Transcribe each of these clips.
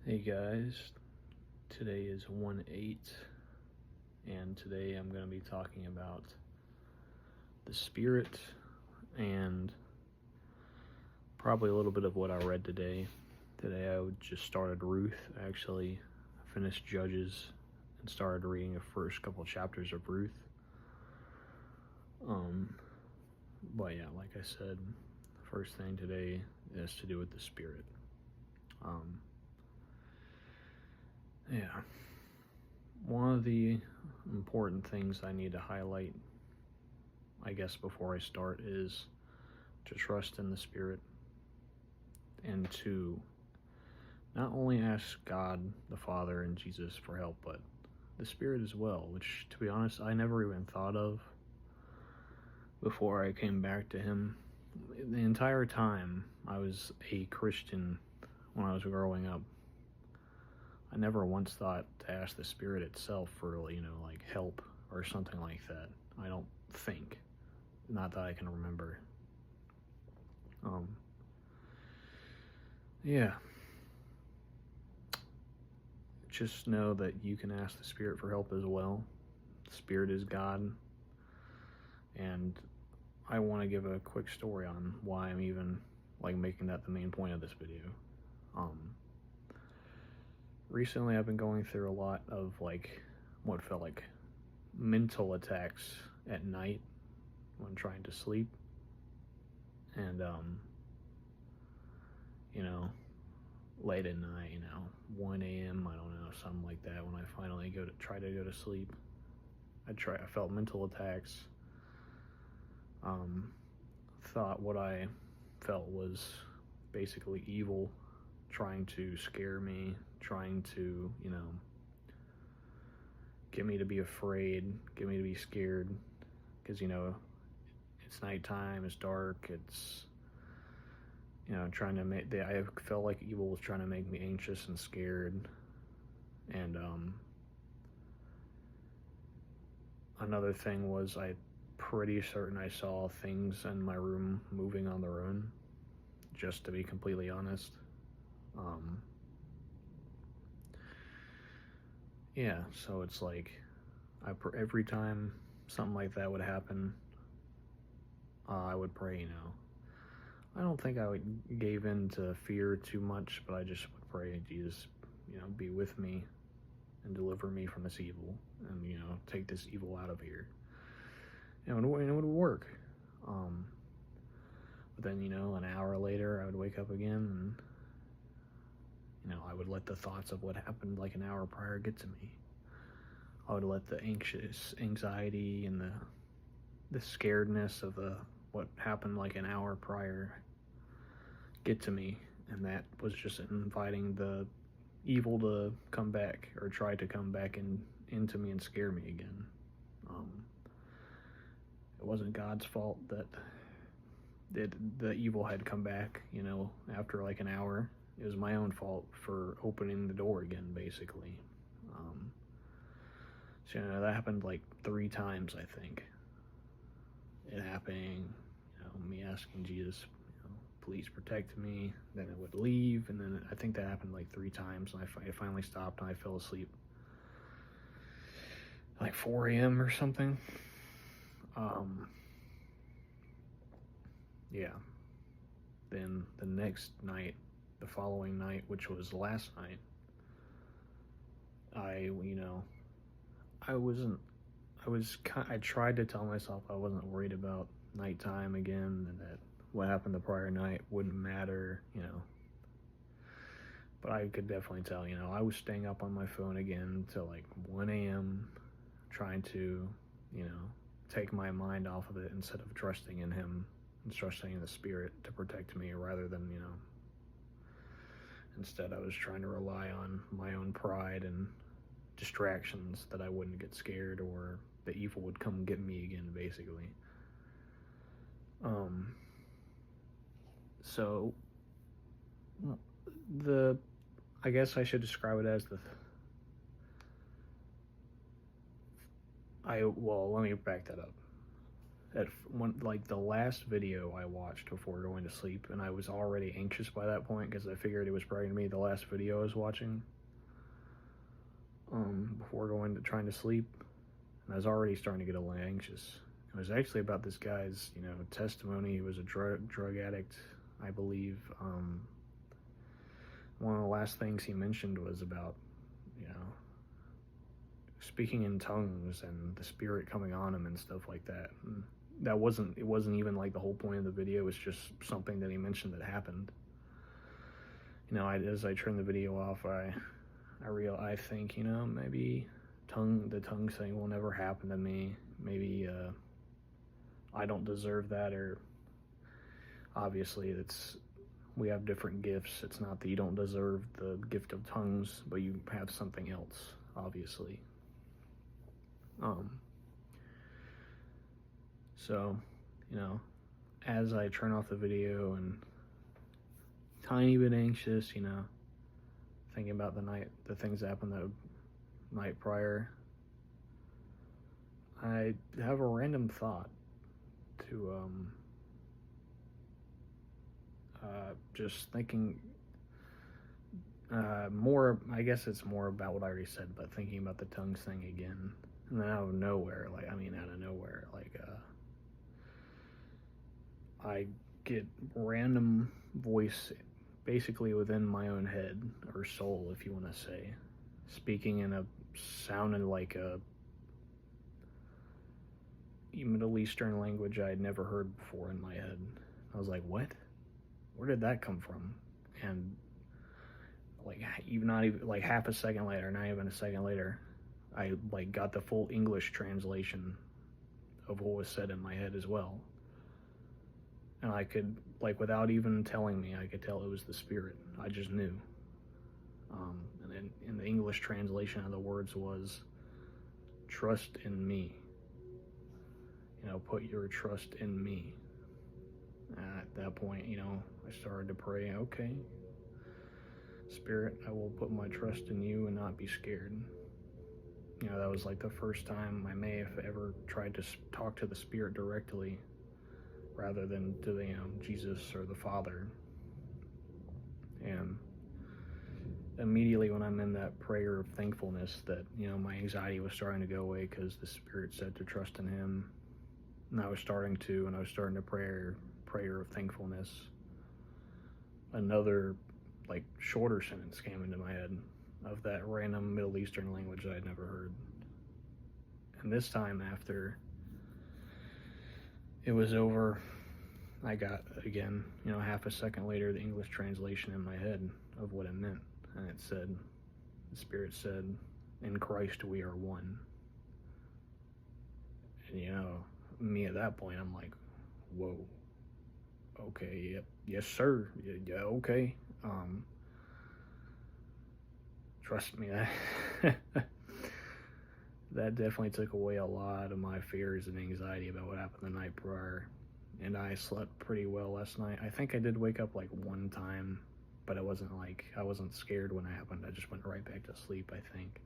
Hey guys, today is 1/8, and today I'm going to be talking about the Spirit and probably a little bit of what I read today. Today I just started Ruth, actually finished Judges and started reading the first couple chapters of Ruth. But yeah, like I said, the first thing today is to do with the Spirit. Yeah. One of the important things I need to highlight, I guess, before I start is to trust in the Spirit and to not only ask God the Father and Jesus for help, but the Spirit as well, which, to be honest, I never even thought of before I came back to Him. The entire time I was a Christian when I was growing up, I never once thought to ask the Spirit itself for, like help or something like that. I don't think. Not that I can remember. Yeah. Just know that you can ask the Spirit for help as well. The Spirit is God. And I want to give a quick story on why I'm even making that the main point of this video. Recently I've been going through a lot of what felt like mental attacks at night when trying to sleep. And late at night, 1 a.m., I don't know, something like that, when I finally try to go to sleep. I felt mental attacks. Thought what I felt was basically evil trying to scare me, trying to, get me to be afraid, get me to be scared, because, it's nighttime, it's dark, it's, trying to make, I felt like evil was trying to make me anxious and scared. And another thing was I pretty certain I saw things in my room moving on their own, just to be completely honest. Yeah, so it's like every time something like that would happen, I would pray, I don't think I gave in to fear too much, but I just would pray, Jesus, be with me and deliver me from this evil, and take this evil out of here. And it would work. But then, an hour later, I would wake up again, and I would let the thoughts of what happened like an hour prior get to me. I would let the anxiety and the scaredness of what happened like an hour prior get to me, and that was just inviting the evil to come back, or try to come back into me and scare me again. It wasn't God's fault that the evil had come back, after like an hour. It was my own fault for opening the door again, basically. So, that happened like 3 times, I think. It happening, me asking Jesus, please protect me, then it would leave, and then I think that happened like 3 times, and I finally stopped, and I fell asleep like 4 a.m. or something. Yeah. Then the next night, the following night, which was last night, I tried to tell myself I wasn't worried about nighttime again, and that what happened the prior night wouldn't matter, But I could definitely tell, I was staying up on my phone again till like 1 a.m., trying to, take my mind off of it instead of trusting in Him and trusting in the Spirit to protect me, rather than, instead I was trying to rely on my own pride and distractions that I wouldn't get scared, or the evil would come get me again, basically. So I guess I should describe it as well, let me back that up. like the last video I watched before going to sleep, and I was already anxious by that point because I figured it was probably gonna be the last video I was watching before trying to sleep, and I was already starting to get a little anxious. It was actually about this guy's, testimony. He was a drug addict, I believe. One of the last things he mentioned was about, speaking in tongues and the spirit coming on him and stuff like that. And it wasn't even like the whole point of the video. It was just something that he mentioned that happened. As I turned the video off, I think, maybe the tongue thing will never happen to me. Maybe I don't deserve that, or obviously we have different gifts. It's not that you don't deserve the gift of tongues, but you have something else, obviously. So, as I turn off the video and tiny bit anxious, thinking about the things that happened the night prior, I have a random thought to, just thinking, more, I guess it's more about what I already said, but thinking about the tongues thing again. And then out of nowhere, I get random voice basically within my own head, or soul, if you want to say, speaking in sounded like a Middle Eastern language I had never heard before in my head. I was like, what? Where did that come from? And not even half a second later, not even a second later, I got the full English translation of what was said in my head as well. And I could, without even telling me, I could tell it was the Spirit. I just knew. And then in the English translation of the words was, trust in me. Put your trust in me. At that point, I started to pray, okay, Spirit, I will put my trust in you and not be scared. That was the first time I may have ever tried to talk to the Spirit directly rather than to Jesus or the Father. And immediately when I'm in that prayer of thankfulness that, my anxiety was starting to go away because the Spirit said to trust in Him, and I was starting to prayer of thankfulness, another shorter sentence came into my head of that random Middle Eastern language I had never heard. And this time, after it was over, I got, again, half a second later, the English translation in my head of what it meant. And it said, the Spirit said, in Christ we are one. And, me at that point, I'm like, whoa, okay, yep, yes, sir, yeah, okay. Trust me, that definitely took away a lot of my fears and anxiety about what happened the night prior. And I slept pretty well last night. I think I did wake up one time, but it wasn't I wasn't scared when it happened. I just went right back to sleep, I think.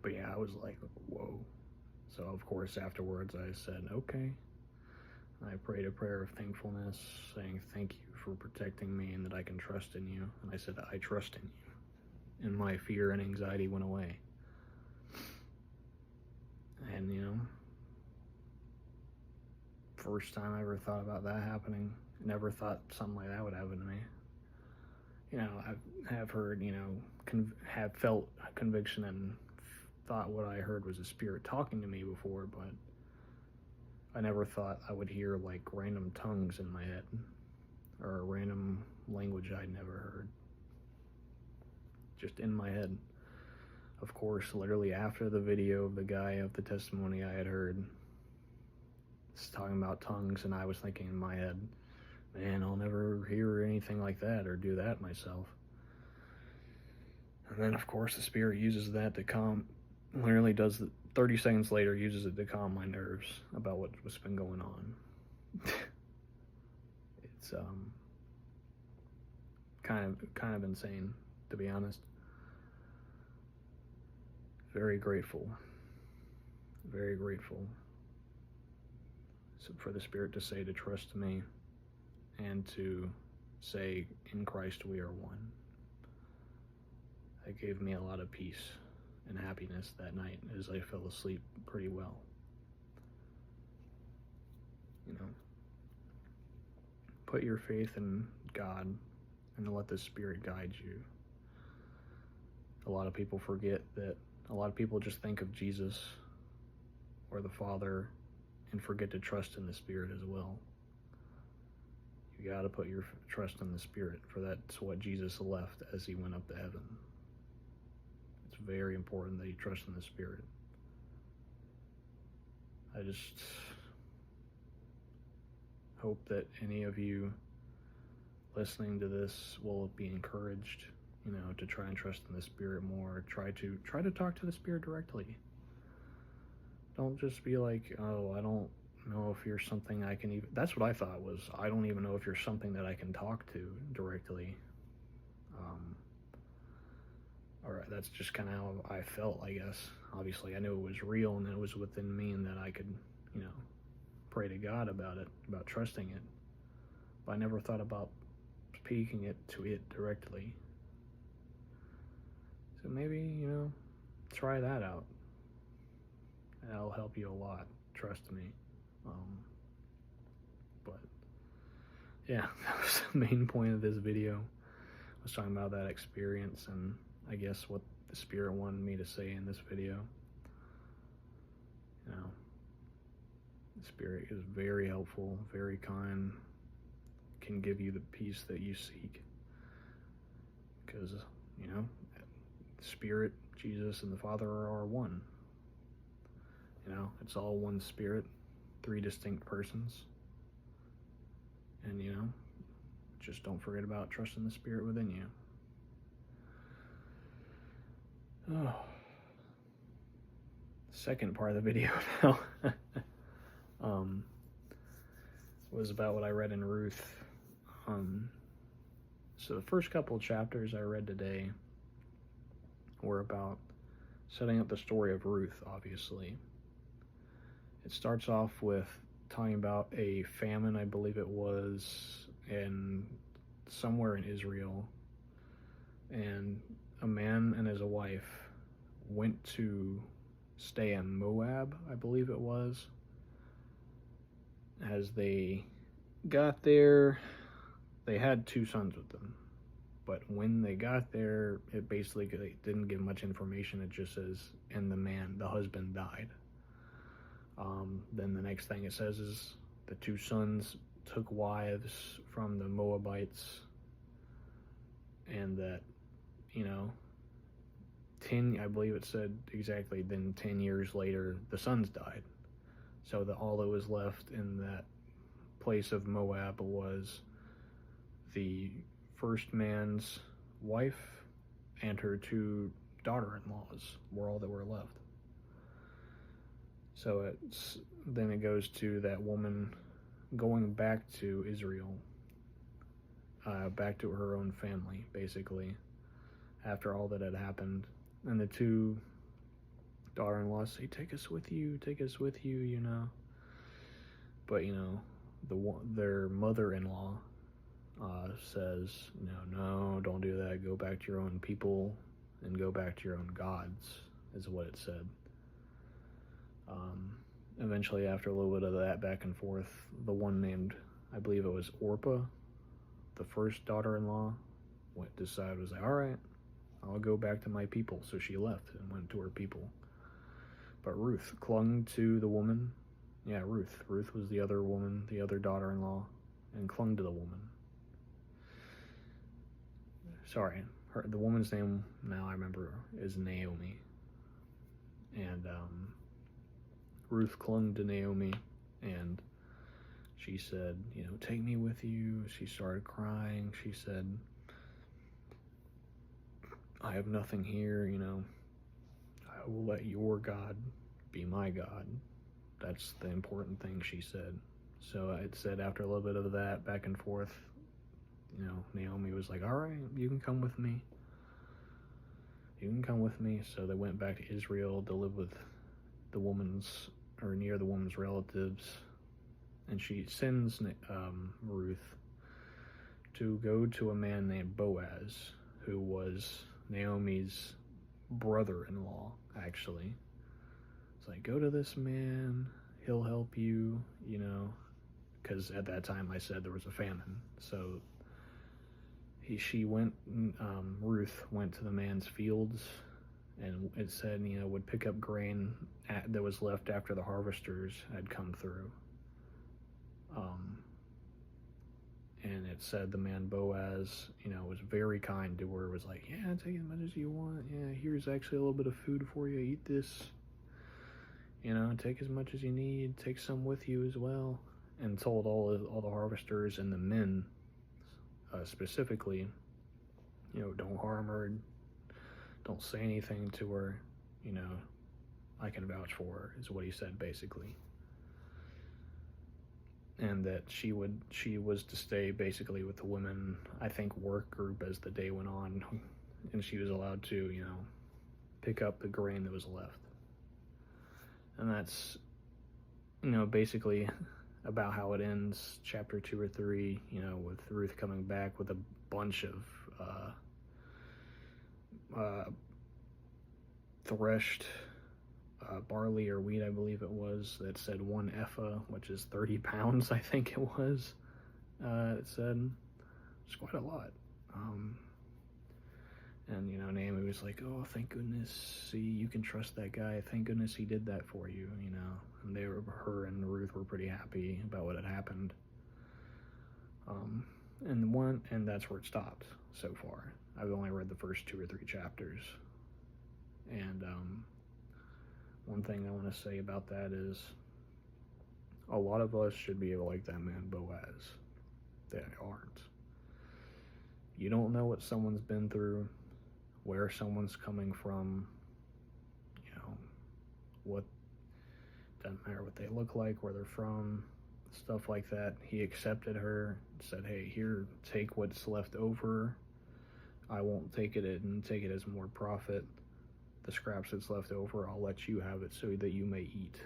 But yeah, I was like, whoa. So of course afterwards I said, okay. I prayed a prayer of thankfulness, saying thank you for protecting me and that I can trust in you. And I said, I trust in you. And my fear and anxiety went away. And, first time I ever thought about that happening. Never thought something like that would happen to me. I have heard, have felt a conviction and thought what I heard was a Spirit talking to me before, but I never thought I would hear random tongues in my head or a random language I'd never heard. Just in my head. Of course, literally after the video of the guy of the testimony I had heard, it's talking about tongues, and I was thinking in my head, man, I'll never hear anything like that or do that myself. And then, of course, the Spirit uses that to literally does 30 seconds later, uses it to calm my nerves about what's been going on. It's kind of insane, to be honest. Very grateful. very grateful for the Spirit to say to trust me and to say, in Christ we are one. That gave me a lot of peace and happiness that night as I fell asleep pretty well. You know, put your faith in God and let the Spirit guide you. A lot of people forget that. A lot of people just think of Jesus or the Father and forget to trust in the Spirit as well. You got to put your trust in the Spirit, for that's what Jesus left as he went up to heaven. It's very important that you trust in the Spirit. I just hope that any of you listening to this will be encouraged, you know, to try and trust in the Spirit more. Try to talk to the Spirit directly. Don't just be like, oh, I don't know if you're something I can even... That's what I thought was, I don't even know if you're something that I can talk to directly. Alright, that's just kind of how I felt, I guess. Obviously, I knew it was real and it was within me and that I could, you know, pray to God about it, about trusting it. But I never thought about speaking it to it directly. So maybe, you know, try that out. That'll help you a lot, trust me. But yeah, that was the main point of this video. I was talking about that experience and I guess what the Spirit wanted me to say in this video. You know, the Spirit is very helpful, very kind, can give you the peace that you seek. Because, you know, the Spirit, Jesus, and the Father are one. You know, it's all one Spirit, 3 distinct persons. And, you know, just don't forget about trusting the Spirit within you. Oh. Second part of the video now was about what I read in Ruth. So the first couple of chapters I read today were about setting up the story of Ruth, obviously. It starts off with talking about a famine, I believe it was, somewhere in Israel, and a man and his wife went to stay in Moab, I believe it was. As they got there, they had 2 sons with them, but when they got there, it basically didn't give much information. It just says, and the husband died. Then the next thing it says is the 2 sons took wives from the Moabites, and that, you know, I believe it said exactly, then 10 years later, the sons died. So that all that was left in that place of Moab was the first man's wife and her 2 daughter-in-laws were all that were left. So then it goes to that woman going back to Israel, back to her own family, basically, after all that had happened. And the 2 daughter-in-laws say, take us with you, you know. But, you know, their mother-in-law says, no, don't do that. Go back to your own people and go back to your own gods, is what it said. Eventually, after a little bit of that back and forth, the one named, I believe it was Orpah, the first daughter-in-law, decided, was like, all right, I'll go back to my people. So she left and went to her people. But Ruth clung to the woman. Yeah, Ruth. Ruth was the other woman, the other daughter-in-law, and clung to the woman. Sorry, the woman's name, now I remember, is Naomi. And Ruth clung to Naomi, and she said, you know, take me with you. She started crying. She said, I have nothing here, you know. I will let your God be my God. That's the important thing, she said. So it said after a little bit of that back and forth, you know, Naomi was like, all right, you can come with me. You can come with me. So they went back to Israel to live with the woman's, or near the woman's relatives, and she sends Ruth to go to a man named Boaz, who was Naomi's brother-in-law, actually. It's like, go to this man, he'll help you, because at that time I said there was a famine. So Ruth went to the man's fields, and it said, would pick up grain that was left after the harvesters had come through. And it said the man Boaz, was very kind to her. Was like, yeah, take as much as you want. Yeah, here's actually a little bit of food for you. Eat this. Take as much as you need. Take some with you as well. And told all the harvesters and the men, specifically, don't harm her. Don't say anything to her. I can vouch for her, is what he said, basically. And that she was to stay basically with the women, I think, work group as the day went on, and she was allowed to, pick up the grain that was left. And that's, basically about how it ends, chapter 2 or 3, with Ruth coming back with a bunch of threshed barley or wheat, I believe it was, that said 1 ephah, which is 30 pounds, I think it was. It said it's quite a lot. And Naomi was like, oh, thank goodness, see, you can trust that guy, thank goodness he did that for you, and her and Ruth were pretty happy about what had happened. And that's where it stopped so far. I've only read the first 2 or 3 chapters, and one thing I want to say about that is a lot of us should be like that man Boaz. They aren't. You don't know what someone's been through, where someone's coming from, what, doesn't matter what they look like, where they're from, stuff like that. He accepted her, said, hey, here, take what's left over. I won't take it and take it as more profit. The scraps that's left over, I'll let you have it so that you may eat.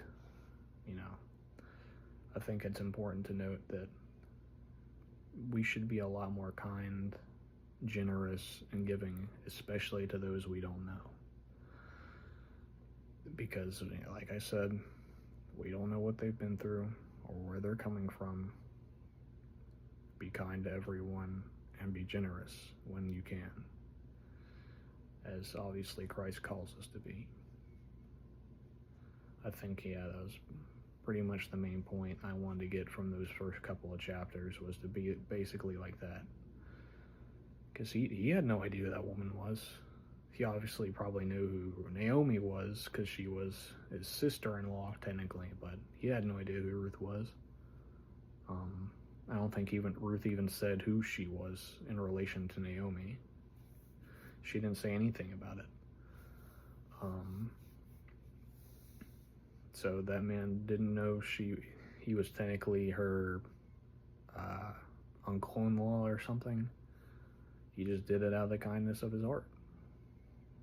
I think it's important to note that we should be a lot more kind, generous, and giving, especially to those we don't know. Because, like I said, we don't know what they've been through or where they're coming from. Be kind to everyone and be generous when you can, as obviously Christ calls us to be. I think, that was pretty much the main point I wanted to get from those first couple of chapters, was to be basically like that. Because he had no idea who that woman was. He obviously probably knew who Naomi was, because she was his sister-in-law, technically, but he had no idea who Ruth was. I don't think Ruth even said who she was in relation to Naomi. She didn't say anything about it. So that man didn't know he was technically her uncle-in-law or something. He just did it out of the kindness of his heart.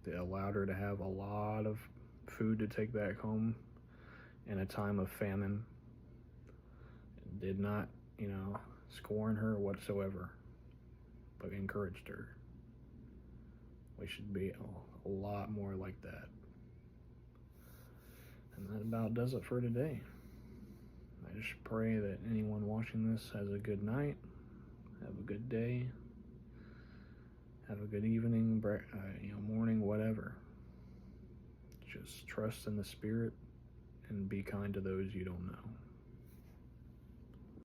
It allowed her to have a lot of food to take back home in a time of famine. It did not, scorn her whatsoever, but encouraged her. We should be a lot more like that. And that about does it for today. I just pray that anyone watching this has a good night, have a good day, have a good evening, morning, whatever. Just trust in the Spirit and be kind to those you don't know.